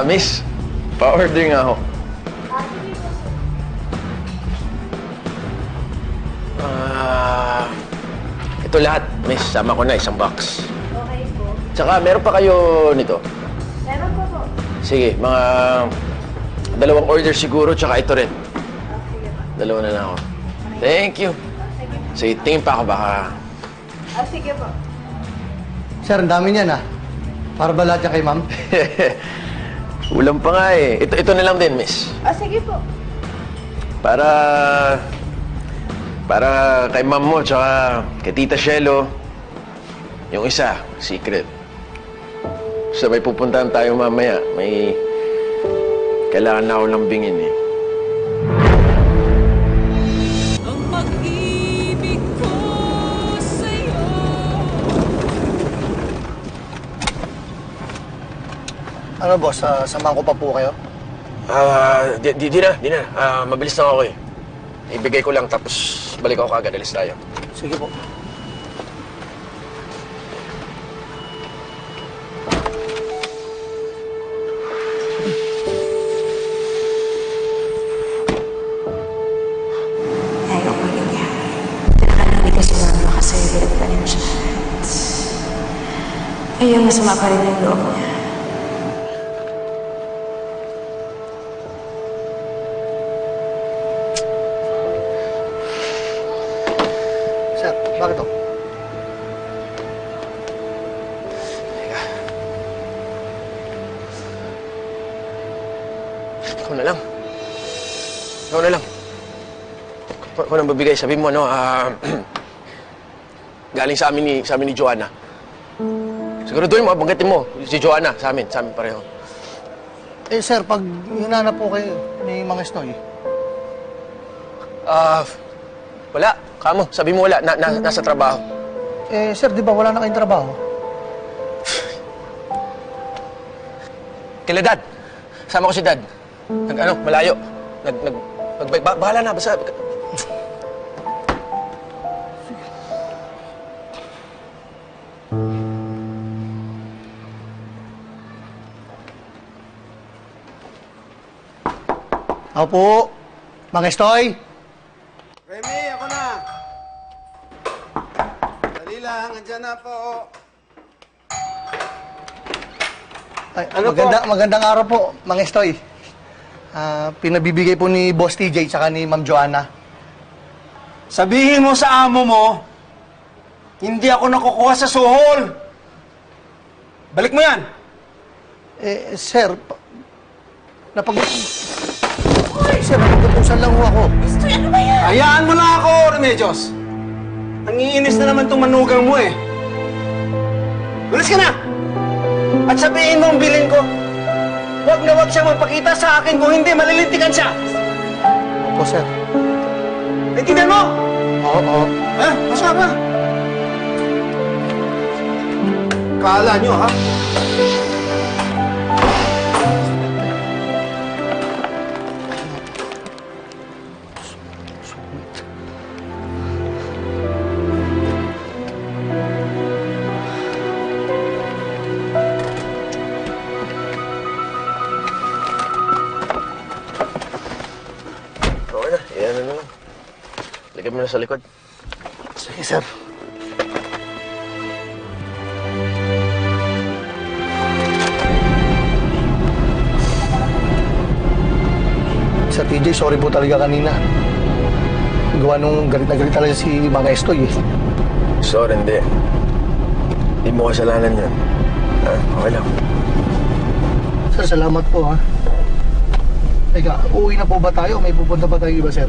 Miss, pa-order nga ako. Ito lahat, miss. Sama ko na, isang box. Okay po. Tsaka, meron pa kayo nito? Meron po. Sige, mga 2 order siguro, tsaka ito rin. Sige po. 2 na lang ako. Thank you. Sige po. Sige, tingin pa ako baka... Sige po. Sir, ang dami niyan, ha? Para ba lahat yan kay ma'am? Ulam pa nga eh. Ito na lang din, miss. Sige po. Para kay ma'am mo, tsaka kay Tita Shelo. Yung isa, secret. Sa may pupuntahan tayo mamaya, may kailangan na ako lambingin eh. Ang pag-ibig ko sa'yo. Ano, boss? Samahan ko pa po kayo? Di na. Mabilis lang ako eh. Ibigay ko lang tapos balik ako kagad. Alis tayo. Sige po. Ayoko niya. Nakalinig kasi namin makasayod pa rin siya. Ayun, masama pa rin ang loob niya. Sir, bakit to? Ikaw na lang. Ikaw nang babigay. Sabi mo, galing sa amin ni Joanna. Siguraduhin mo, banggitin mo. Si Joanna, sa amin pareho. Eh, sir, pag hinanap po kayo ni Mang Estoy, Wala. Kamo, sabi mo wala. Nasa trabaho. eh, sir, di ba wala na kayong trabaho? Kila Dad. Sama ko si Dad. Malayo. Bahala na, basta... Ako po, Mang Estoy. Remy, ako na. Dali lang, andyan na po. Ay, magandang araw po, Mang Estoy. Pinabibigay po ni Boss TJ tsaka ni Ma'am Joanna. Sabihin mo sa amo mo, hindi ako nakukuha sa suhol. Balik mo yan. Eh, sir, Sir, napag-utusan lang ho ako. Hayaan mo lang ako, Remedios. Nangiinis na naman itong manugang mo eh. Ulis ka na! At sabihin mo ang bilin ko. Huwag na huwag siya magpakita sa akin kung hindi malilintikan siya. Opo, sir. Naintindihan mo? Oo. Masa ba? Kala nyo, ha? Okay na. Iyan na lang. Lagyan mo na sa likod. Sige, sir. Sir TJ, sorry po talaga kanina. Gawa nung galit na galit talaga si Mang Estoy eh. Sorry, hindi. Hindi mo kasalanan yan. Okay lang. Sir, salamat po ha. Teka, uuwi na po ba tayo? May pupunta pa tayo iba, sir?